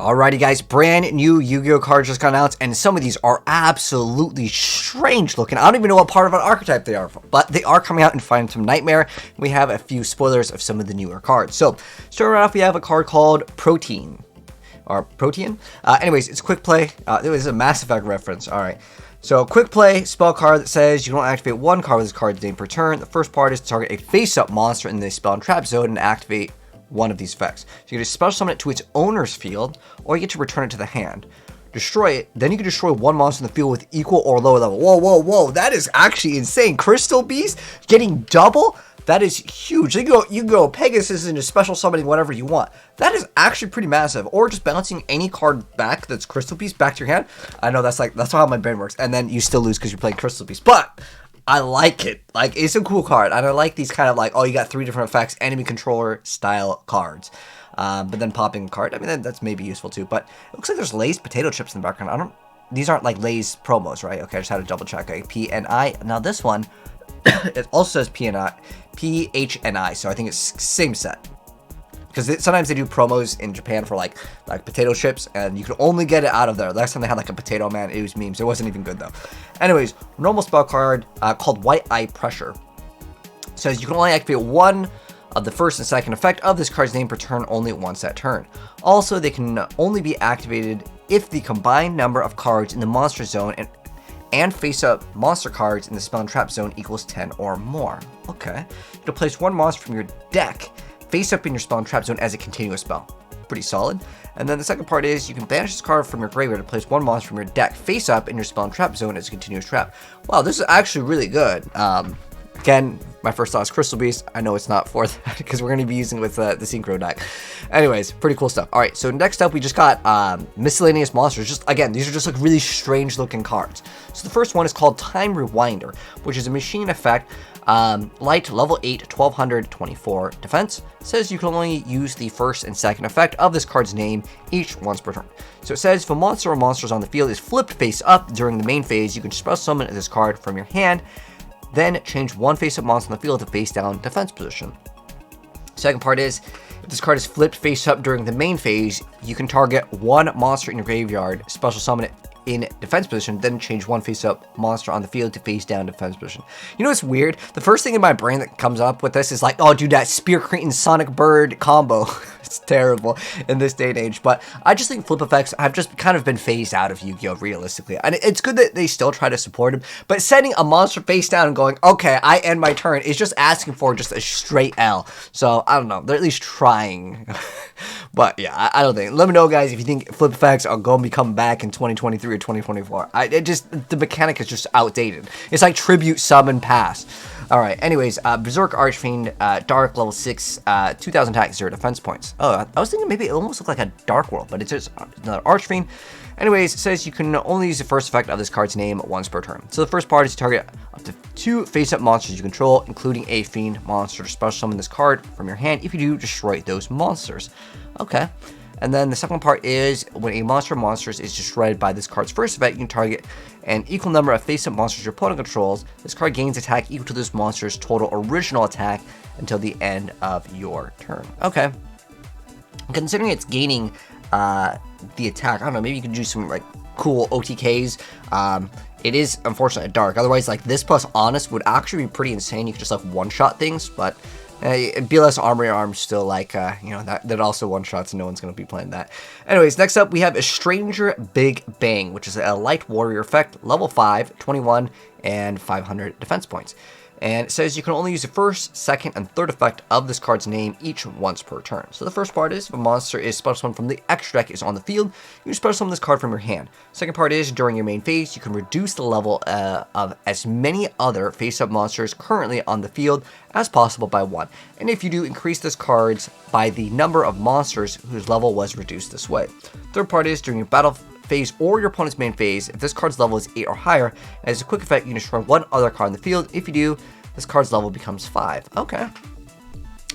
Alrighty guys, brand new Yu-Gi-Oh cards just got announced, and some of these are absolutely strange looking. I don't even know what part of an archetype they are, but they are coming out in Phantom Nightmare. We have a few spoilers of some of the newer cards. So, starting right off, we have a card called Protein. Or Protein? Anyways, it's quick play. This is a Mass Effect reference. Alright. So, quick play, spell card that says you don't activate one card with this card's name per turn. The first part is to target a face-up monster in the spell and trap zone and activate one of these effects. So you can special summon it to its owner's field, or you get to return it to the hand. Destroy it, then you can destroy one monster in the field with equal or lower level. Whoa, whoa, whoa, that is actually insane. Crystal Beast getting double? That is huge. You can go Pegasus into special summoning whatever you want. That is actually pretty massive. Or just bouncing any card back that's Crystal Beast back to your hand. I know that's how my brain works. And then you still lose because you're playing Crystal Beast. But I like it. Like, it's a cool card. And I like these kind of like, oh, you got 3 different effects, enemy controller style cards. But then popping a card, I mean, that's maybe useful too. But it looks like there's Lay's potato chips in the background. These aren't like Lay's promos, right? Okay, I just had to double check. Okay, PNI. Now this one, it also says PHNI. So I think it's same set. Because sometimes they do promos in Japan for like potato chips, and you can only get it out of there. Last time they had like a potato man, it was memes. It wasn't even good though. Anyways, normal spell card called White Eye Pressure says you can only activate one of the first and second effect of this card's name per turn only once that turn. Also, they can only be activated if the combined number of cards in the monster zone and face-up monster cards in the spell and trap zone equals 10 or more. Okay, you can place one monster from your deck face up in your spell and trap zone as a continuous spell. Pretty solid. And then the second part is you can banish this card from your graveyard to place one monster from your deck face up in your spell and trap zone as a continuous trap. Wow, this is actually really good. Again, my first thought is Crystal Beast. I know it's not for that because we're going to be using it with the Synchro deck. Anyways, pretty cool stuff. Alright, so next up we just got miscellaneous monsters. Just again, these are just like really strange looking cards. So the first one is called Time Rewinder, which is a machine effect. Light, level 8, 1224 defense. It says you can only use the first and second effect of this card's name each once per turn. So it says if a monster or monsters on the field is flipped face up during the main phase, you can special summon this card from your hand, then change one face-up monster on the field to face-down defense position. Second part is, if this card is flipped face-up during the main phase, you can target one monster in your graveyard, special summon it in defense position, then change one face-up monster on the field to face-down defense position. You know what's weird? The first thing in my brain that comes up with this is like, oh, dude, that Spear Cretin Sonic Bird combo. It's terrible in this day and age, but I just think flip effects have just kind of been phased out of Yu-Gi-Oh! Realistically. And it's good that they still try to support him, but sending a monster face down and going, okay, I end my turn, is just asking for just a straight L. So, I don't know. They're at least trying. But yeah, I don't think. Let me know, guys, if you think flip effects are going to be coming back in 2023 or 2024. The mechanic is just outdated. It's like tribute, sub, and pass. Alright, anyways, Berserk Arch F, Dark, level 6, 2000 attack, 0 defense points. Oh, I was thinking maybe it almost looked like a Dark World, but it's just another Arch F. Anyways, it says you can only use the first effect of this card's name once per turn. So the first part is to target up to 2 face-up monsters you control, including a Fiend monster, to special summon this card from your hand. If you do, destroy those monsters. Okay. And then the second part is when a monster or monsters is destroyed by this card's first effect, you can target an equal number of face-up monsters your opponent controls. This card gains attack equal to this monster's total original attack until the end of your turn. Okay. Considering it's gaining the attack, I don't know, maybe you can do some like cool OTKs. It is unfortunately a dark. Otherwise, like this plus honest would actually be pretty insane. You could just like one-shot things, but BLS Armory Arms still like, you know, that also one-shots, and no one's going to be playing that. Anyways, next up we have a Stranger Big Bang, which is a light warrior effect, level 5, 21, and 500 defense points. And it says you can only use the first, second, and third effect of this card's name each once per turn. So the first part is if a monster is special summoned from the extra deck is on the field, you special summon this card from your hand. Second part is during your main phase, you can reduce the level of as many other face-up monsters currently on the field as possible by 1. And if you do, increase this cards by the number of monsters whose level was reduced this way. Third part is during your battle phase or your opponent's main phase, if this card's level is 8 or higher, as a quick effect, you can destroy one other card in the field. If you do, this card's level becomes 5. Okay.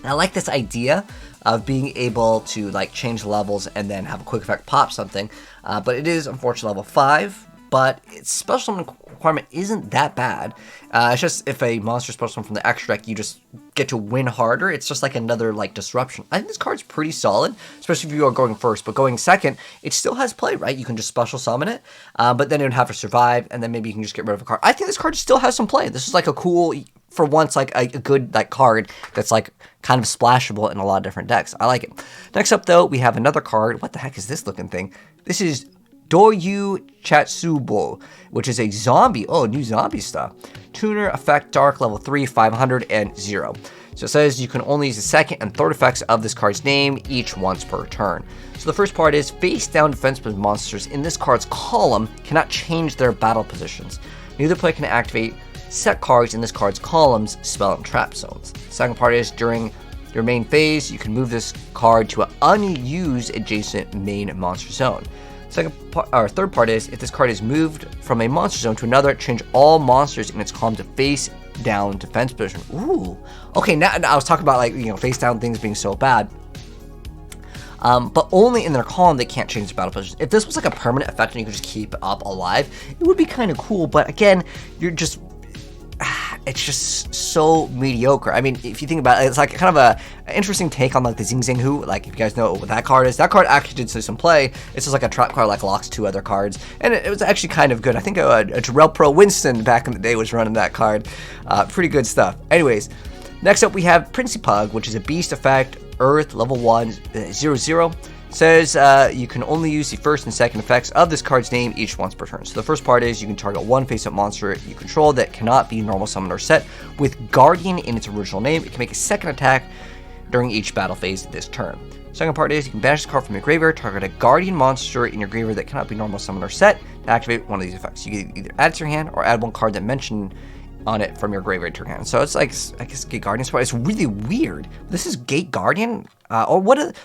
I like this idea of being able to like change levels and then have a quick effect pop something, but it is unfortunately level 5. but its special summon requirement isn't that bad. It's just if a monster special summon from the extra deck, you just get to win harder. It's just like another like disruption. I think this card's pretty solid, especially if you are going first. But going second, it still has play, right? You can just special summon it, but then it would have to survive, and then maybe you can just get rid of a card. I think this card still has some play. This is like a cool, for once, like a good like card that's like kind of splashable in a lot of different decks. I like it. Next up, though, we have another card. What the heck is this looking thing? This is Doyu Chatsubo, which is a zombie. Oh, new zombie stuff. Tuner effect, dark, level 3, 500, and 0. So it says you can only use the second and third effects of this card's name, each once per turn. So the first part is face down defensive monsters in this card's column cannot change their battle positions. Neither player can activate set cards in this card's columns, spell and trap zones. Second part is during your main phase, you can move this card to an unused adjacent main monster zone. Third part is if this card is moved from a monster zone to another, change all monsters in its column to face down defense position. Ooh, okay. Now I was talking about like face down things being so bad. But only in their column they can't change their battle position. If this was like a permanent effect and you could just keep it up alive, it would be kind of cool. But again, it's just so mediocre. I mean, if you think about it, it's like kind of an interesting take on like the Zing Zing Hu. Like if you guys know what that card is, that card actually did some play. It's just like a trap card, like locks 2 other cards, and it was actually kind of good. I think a Duel Pro Winston back in the day was running that card. Pretty good stuff. Anyways, next up we have Principug, which is a beast effect, Earth, level 1, 0/0. Says you can only use the first and second effects of this card's name each once per turn. So the first part is you can target one face-up monster you control that cannot be normal summoned or set with Guardian in its original name. It can make a second attack during each battle phase this turn. Second part is you can banish the card from your graveyard, target a Guardian monster in your graveyard that cannot be normal summoned or set to activate one of these effects. You can either add it to your hand or add one card that mentioned on it from your graveyard to your hand. So it's like, I guess, Gate Guardian Spot. It's really weird. This is Gate Guardian?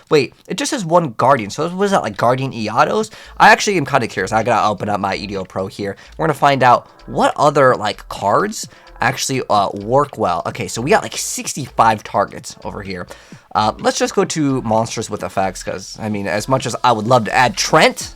Wait, it just says one Guardian. So what is that, like Guardian Iados? I actually am kind of curious. I gotta open up my Edo Pro here. We're gonna find out what other, like, cards actually work well. Okay, so we got like 65 targets over here. Let's just go to monsters with effects, because, I mean, as much as I would love to add Trent,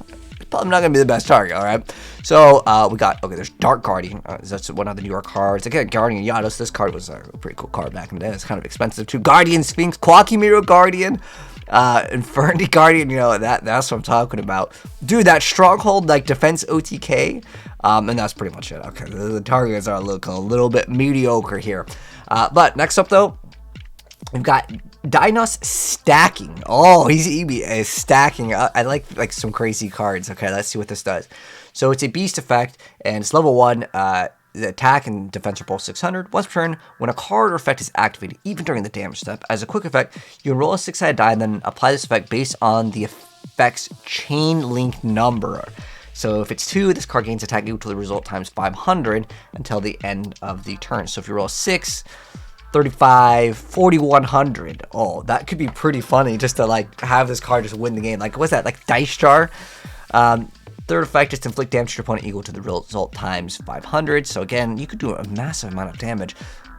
probably not going to be the best target, alright? So, we got, okay, there's Dark Guardian. That's one of the newer cards. Again, Guardian Iados. This card was a pretty cool card back in the day. It's kind of expensive, too. Guardian Sphinx, Quackimiro Guardian, Inferni Guardian, that's what I'm talking about. Dude, that Stronghold, like, defense OTK, and that's pretty much it. Okay, the targets are looking a little bit mediocre here. But next up, though, we've got Dinos Stacking. Oh, he's stacking. I like some crazy cards. Okay, let's see what this does. So it's a beast effect, and it's level 1. The attack and defense are both 600. Once per turn, when a card or effect is activated, even during the damage step, as a quick effect, you can roll a 6-sided die and then apply this effect based on the effect's chain link number. So if it's 2, this card gains attack equal to the result times 500 until the end of the turn. So if you roll 6, 35, 4100. Oh, that could be pretty funny just to like have this card just win the game. Like, what's that? Like Dice Jar. Third effect is to inflict damage to your opponent equal to the result times 500. So again, you could do a massive amount of damage.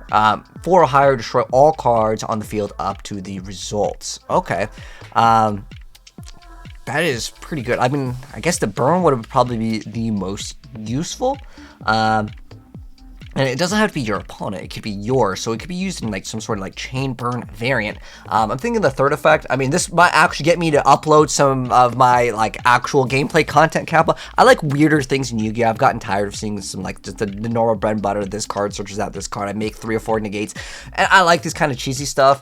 4 or higher, destroy all cards on the field up to the results. Okay. That is pretty good. I mean, I guess the burn would probably be the most useful. And it doesn't have to be your opponent, it could be yours, so it could be used in like some sort of like chain burn variant. I'm thinking the third effect, I mean, this might actually get me to upload some of my like actual gameplay content, Kappa. I like weirder things in Yu-Gi-Oh! I've gotten tired of seeing some like just the normal bread and butter. This card searches out this card, I make 3 or 4 negates, and I like this kind of cheesy stuff.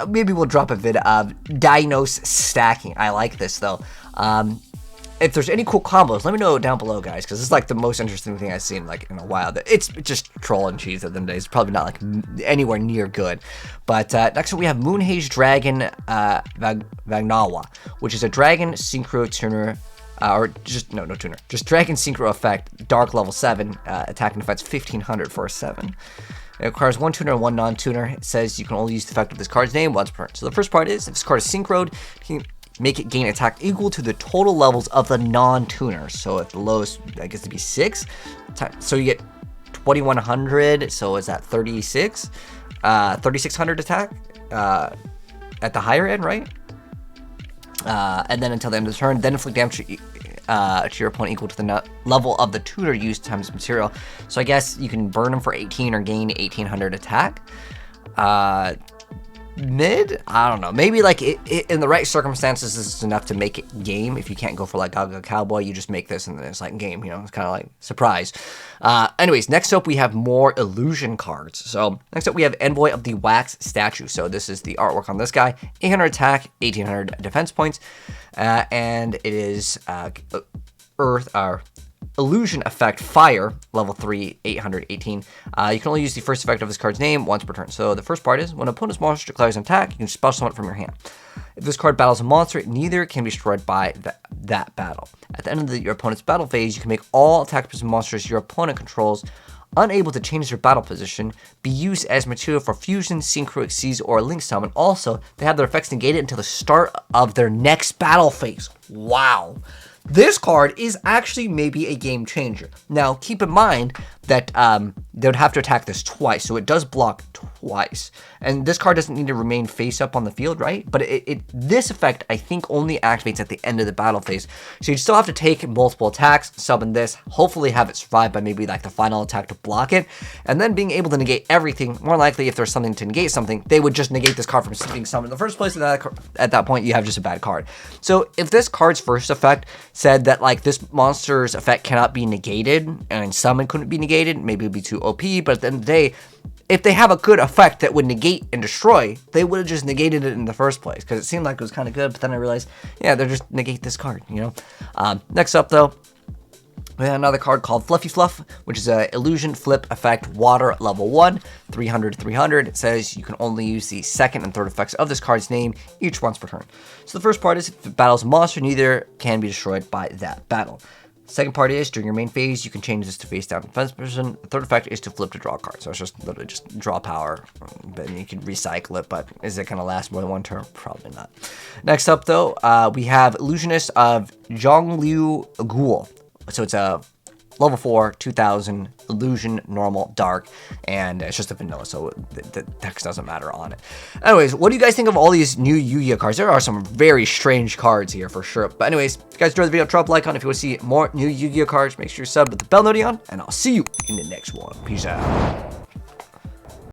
Maybe we'll drop a vid of Dinos Stacking. I like this though. If there's any cool combos, let me know down below, guys, because this is like the most interesting thing I've seen like in a while. It's just troll and cheese at the end of the day. It's probably not like anywhere near good. But next up we have Moonhaze Dragon Vagnawa, which is a dragon synchro tuner, or just no tuner, just dragon synchro effect, dark level 7, attack and defense 1500 for a 7. It requires 1 tuner and 1 non-tuner. It says you can only use the effect of this card's name once per turn. So the first part is if this card is synchroed, you can make it gain attack equal to the total levels of the non-tuner. So at the lowest, I guess it'd be 6. So you get 2100. So is that 36? 3600 attack at the higher end, right? And then until the end of the turn, then inflict damage to your opponent equal to the level of the tutor used times material. So I guess you can burn them for 18 or gain 1800 attack. Mid? I don't know. Maybe like in the right circumstances, this is enough to make it game. If you can't go for like Gaga Cowboy, you just make this and then it's like game, you know, it's kind of like surprise. Anyways, next up we have more illusion cards. So next up we have Envoy of the Wax Statue. So this is the artwork on this guy. 800 attack, 1800 defense points, and it is Illusion effect Fire, level 3, 818. You can only use the first effect of this card's name once per turn. So the first part is, when an opponent's monster declares an attack, you can spell summon it from your hand. If this card battles a monster, neither can be destroyed by that battle. At the end of your opponent's battle phase, you can make all attack monsters your opponent controls unable to change their battle position be used as material for fusion, synchro, seize, or link summon. Also, they have their effects negated until the start of their next battle phase. Wow. This card is actually maybe a game changer. Now, keep in mind that they would have to attack this twice, so it does block twice. And this card doesn't need to remain face up on the field, right? But this effect, I think, only activates at the end of the battle phase. So you still have to take multiple attacks, summon this, hopefully have it survive by maybe like the final attack to block it, and then being able to negate everything. More likely, if there's something to negate something, they would just negate this card from being summoned in the first place, and at that point, you have just a bad card. So if this card's first effect said that like this monster's effect cannot be negated, and summon couldn't be negated, maybe it'd be too OP, but at the end of the day, if they have a good effect that would negate and destroy, they would have just negated it in the first place, because it seemed like it was kind of good, but then I realized, yeah, they're just negate this card, you know? Next up, though, we have another card called Fluffy Fluff, which is a illusion flip effect water level 1, 300. It says you can only use the second and third effects of this card's name each once per turn. So the first part is, if it battles a monster, neither can be destroyed by that battle. Second part is, during your main phase, you can change this to face down defense position. The third effect is to flip to draw a card. So it's just literally just draw power, but you can recycle it, but is it going to last more than one turn? Probably not. Next up, though, we have Illusionist of YuGiOh. So it's a level 4, 2000, illusion, normal, dark, and it's just a vanilla, so the text doesn't matter on it. Anyways, what do you guys think of all these new Yu-Gi-Oh cards? There are some very strange cards here for sure. But anyways, if you guys enjoyed the video, drop a like on it. If you want to see more new Yu-Gi-Oh cards, make sure you sub with the bell notification on, and I'll see you in the next one. Peace out.